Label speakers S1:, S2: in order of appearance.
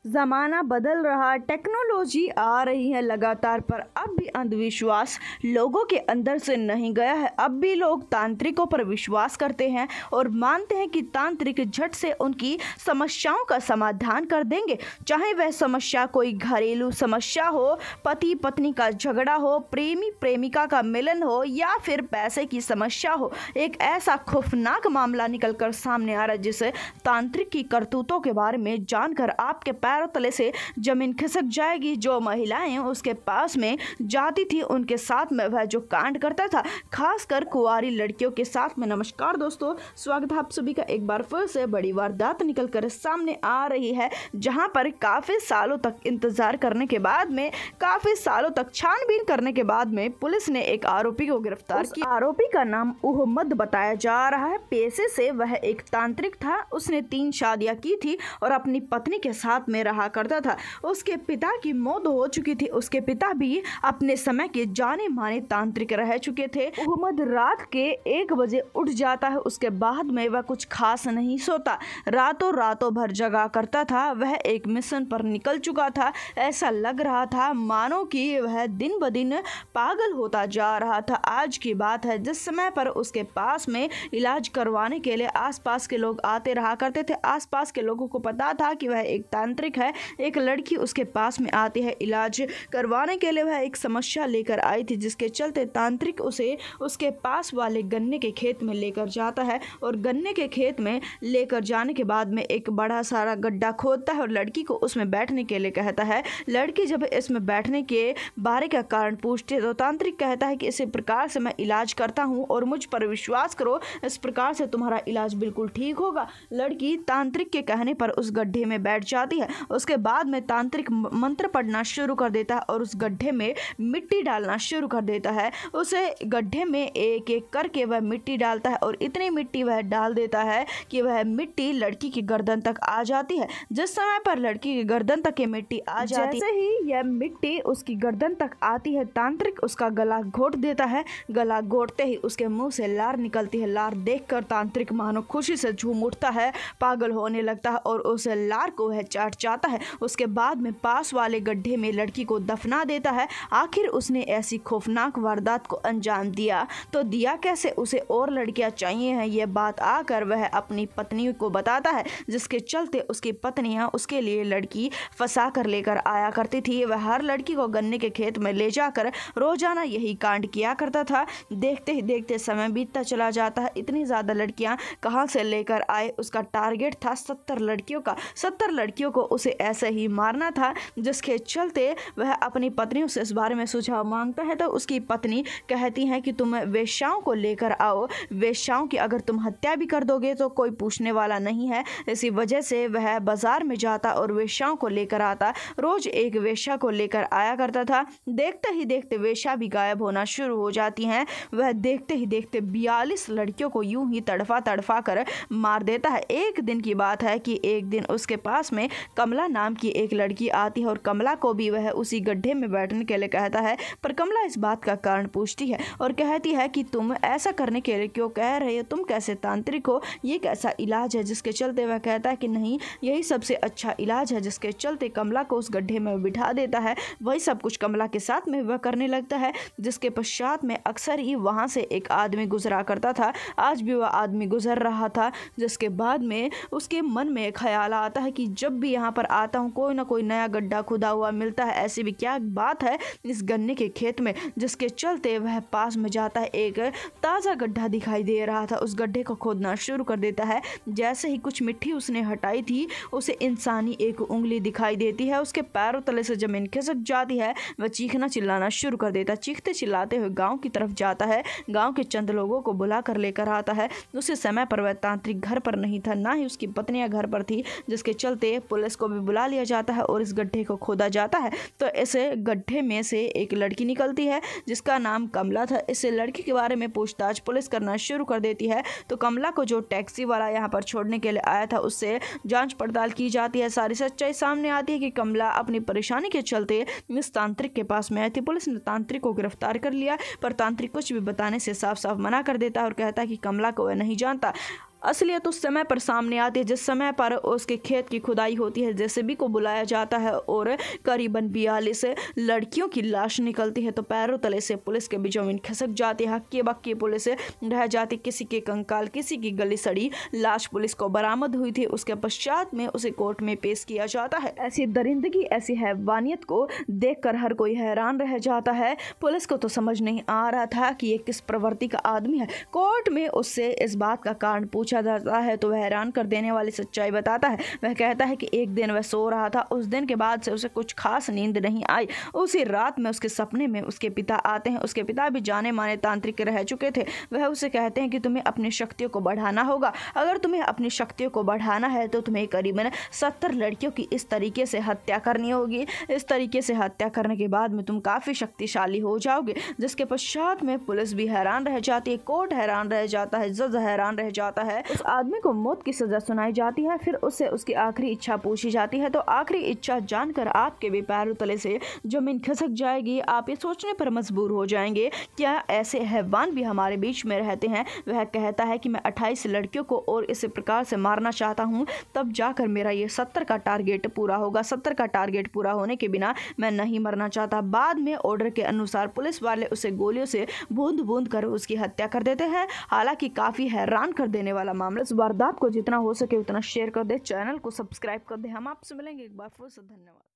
S1: ज़माना बदल रहा, टेक्नोलॉजी आ रही है लगातार, पर अब भी अंधविश्वास लोगों के अंदर से नहीं गया है। अब भी लोग तांत्रिकों पर विश्वास करते हैं और मानते हैं कि तांत्रिक झट से उनकी समस्याओं का समाधान कर देंगे। चाहे वह समस्या कोई घरेलू समस्या हो, पति पत्नी का झगड़ा हो, प्रेमी प्रेमिका का मिलन हो या फिर पैसे की समस्या हो, एक ऐसा खौफनाक मामला निकलकर सामने आ रहा है जिसे तांत्रिक की करतूतों के बारे में जानकर आपके पैरों तले से जमीन खिसक जाएगी। जो महिलाएं उसके पास में जाती थी, उनके साथ में वह जो कांड करता था, खासकर कुंवारी लड़कियों के साथ में। नमस्कार दोस्तों, स्वागत है आप सभी का एक बार फिर से। बड़ी वारदात निकल कर सामने आ रही है, जहां पर काफी सालों तक इंतजार करने के बाद में, काफी सालों तक छानबीन करने के बाद में पुलिस ने एक आरोपी को गिरफ्तार किया। आरोपी का नाम उहमद बताया जा रहा है। पेशे से वह एक तांत्रिक था। उसने 3 शादियां की थी और अपनी पत्नी के साथ में रहा करता था। उसके पिता की मौत हो चुकी थी। उसके पिता भी अपने समय के जाने माने तांत्रिक रह चुके थे। उहमद रात के 1 बजे उठ जाता है। उसके बाद में वह कुछ खास नहीं सोता, रातों भर जगा करता था। वह एक मिशन पर निकल चुका था। ऐसा लग रहा था मानो कि वह दिन ब दिन पागल होता जा रहा था। आज की बात है, जिस समय पर उसके पास में इलाज करवाने के लिए आसपास के लोग आते रहा करते थे। आसपास के लोगों को पता था कि वह एक तांत्रिक है। एक लड़की उसके पास में आती है इलाज करवाने के लिए। वह एक समस्या लेकर आई थी, जिसके चलते तांत्रिक उसे उसके पास वाले गन्ने के खेत में लेकर जाता है और गन्ने के खेत में लेकर जाने के बाद में एक बड़ा सारा गड्ढा खोदता है और लड़की को उसमें बैठने के लिए कहता है। लड़की जब इसमें बैठने के बारे का कारण पूछती है तो तांत्रिक कहता है कि इसी प्रकार से मैं इलाज करता हूँ और मुझ पर विश्वास करो, इस प्रकार से तुम्हारा इलाज बिल्कुल ठीक होगा। लड़की तांत्रिक के कहने पर उस गड्ढे में बैठ जाती है। उसके बाद में तांत्रिक मंत्र पढ़ना शुरू कर देता है और उस गड्ढे में मिट्टी डालना शुरू कर देता है। उसे गड्ढे में एक एक करके वह मिट्टी डालता है और इतनी मिट्टी वह डाल देता है कि वह मिट्टी लड़की की गर्दन तक आ जाती है। जिस समय पर लड़की की गर्दन तक ये मिट्टी आ जाती है, जैसे ही यह मिट्टी उसकी गर्दन तक आती है, तांत्रिक उसका गला घोट देता है। गला घोटते ही उसके मुंह से लार निकलती है। लार देखकर तांत्रिक मानो खुशी से झूम उठता है, पागल होने लगता है और उस लार को वह चाट जाता है। उसके बाद में पास वाले गड्ढे में लड़की को दफना देता है। आखिर उसने ऐसी खौफनाक वारदात को अंजाम दिया तो दिया कैसे? उसे और लड़कियां चाहिए हैं, यह बात आकर वह अपनी पत्नी को बताता है, जिसके चलते उसकी पत्नियां उसके लिए लड़की फंसा कर लेकर आया करती थी। वह हर लड़की को गन्ने के खेत में ले जाकर रोजाना यही कांड किया करता था। देखते ही देखते समय बीतता चला जाता है। इतनी ज्यादा लड़कियां कहां से लेकर आए? उसका टारगेट था 70 लड़कियों का। 70 लड़कियों को उसे ऐसे ही मारना था, जिसके चलते वह अपनी पत्नी से इस बारे में सुझाव मांगता है तो उसकी पत्नी कहती है कि तुम वेश्याओं को लेकर आओ। वेश्याओं की अगर तुम हत्या भी कर दोगे तो कोई पूछने वाला नहीं है। इसी वजह से वह बाजार में जाता और वेश्याओं को लेकर आता। रोज एक वेश्या को लेकर आया करता था। देखते ही देखते वेश्या भी गायब होना शुरू हो जाती हैं। वह देखते ही देखते 42 लड़कियों को यूं ही तड़फा कर मार देता है। एक दिन की बात है कि एक दिन उसके पास में कमला नाम की एक लड़की आती है और कमला को भी वह उसी गड्ढे में बैठने के लिए कहता है। पर कमला इस बात का कारण पूछती है और कहती है कि तुम ऐसा करने के लिए क्यों कह रहे हो? तुम कैसे तांत्रिक हो? ये कैसा इलाज है? जिसके चलते वह कहता है कि नहीं, यही सबसे अच्छा इलाज है। जिसके चलते कमला को उस गड्ढे में बिठा देता है। वही सब कुछ कमला के साथ में वह करने लगता है। जिसके पश्चात में अक्सर ही वहां से एक आदमी गुजरा करता था। आज भी वह आदमी गुजर रहा था। जिसके बाद में उसके मन में ख्याल आता है कि जब भी यहाँ पर आता हूँ कोई ना कोई नया गड्ढा खुदा हुआ मिलता है। ऐसी भी क्या बात है इस गन्ने के खेत में? जिसके चलते वह पास में जाता है। एक ताज़ा गड्ढा दिखाई दे रहा था। उस गड्ढे को खोदना शुरू कर देता है। जैसे ही कुछ मिट्टी उसने हटाई थी, उसे इंसानी एक उंगली दिखाई देती है। उसके पैरों तले से जमीन खिसक जाती है। वह चीखना चिल्लाना शुरू कर देता है। चीखते चिल्लाते हुए गाँव की तरफ जाता है। गाँव के चंद लोगों को बुला कर लेकर आता है। उसी समय पर वह तांत्रिक घर पर नहीं था, ना ही उसकी पत्नियां घर पर थी। जिसके चलते पुलिस को भी बुला लिया जाता है और इस गड्ढे को खोदा जाता है। तो इस गड्ढे में से एक लड़की निकलती है, जिसका नाम कमला था। इस लड़की के बारे में पूछताछ पुलिस करना शुरू कर देती है। तो कमला को जो टैक्सी वाला यहाँ पर छोड़ने के लिए आया था, उससे जांच पड़ताल की जाती है। सारी सच्चाई सामने आती है कि कमला अपनी परेशानी के चलते इस तांत्रिक के पास में आई थी। पुलिस ने तांत्रिक को गिरफ्तार कर लिया, पर तांत्रिक कुछ भी बताने से साफ साफ मना कर देता है और कहता है कि कमला को वह नहीं जानता। असलियत उस समय पर सामने आती है जिस समय पर उसके खेत की खुदाई होती है। जेसीबी को बुलाया जाता है और करीबन 42 लड़कियों की लाश निकलती है। तो पैरों तले से पुलिस के भी जमीन खिसक जाती है। हक्की बक्की पुलिस रह जाती, किसी के कंकाल, किसी की गली सड़ी लाश पुलिस को बरामद हुई थी। उसके पश्चात में उसे कोर्ट में पेश किया जाता है। ऐसी दरिंदगी, ऐसी हैवानियत को देखकर हर कोई हैरान रह जाता है। पुलिस को तो समझ नहीं आ रहा था कि ये किस प्रवृत्ति का आदमी है। कोर्ट में उससे इस बात का कारण पूछा जाता है तो वह हैरान कर देने वाली सच्चाई बताता है। वह कहता है कि एक दिन वह सो रहा था, उस दिन के बाद से उसे कुछ खास नींद नहीं आई। उसी रात में उसके सपने में उसके पिता आते हैं। उसके पिता भी जाने माने तांत्रिक रह चुके थे। वह उसे कहते हैं कि तुम्हें अपनी शक्तियों को बढ़ाना होगा। अगर तुम्हें अपनी शक्तियों को बढ़ाना है तो तुम्हें करीबन 70 लड़कियों की इस तरीके से हत्या करनी होगी। इस तरीके से हत्या करने के बाद में तुम काफ़ी शक्तिशाली हो जाओगे। जिसके पश्चात में पुलिस भी हैरान रह जाती है, कोर्ट हैरान रह जाता है, जज हैरान रह जाता है। उस आदमी को मौत की सजा सुनाई जाती है। फिर उससे उसकी आखिरी इच्छा पूछी जाती है तो आखिरी इच्छा जानकर आपके भी पैरों तले से जमीन खिसक जाएगी। आप ये सोचने पर मजबूर हो जाएंगे क्या ऐसे हैवान भी हमारे बीच में रहते हैं। वह कहता है कि मैं 28 लड़कियों को और इसी प्रकार से मारना चाहता हूँ, तब जाकर मेरा ये 70 का टारगेट पूरा होगा। 70 का टारगेट पूरा होने के बिना मैं नहीं मरना चाहता। बाद में ऑर्डर के अनुसार पुलिस वाले उसे गोलियों से बूंद बूंद कर उसकी हत्या कर देते हैं। हालांकि काफी हैरान कर देने वाला मामला। इस वारदात को जितना हो सके उतना शेयर कर दे, चैनल को सब्सक्राइब कर दे। हम आपसे मिलेंगे एक बार फिर से। धन्यवाद।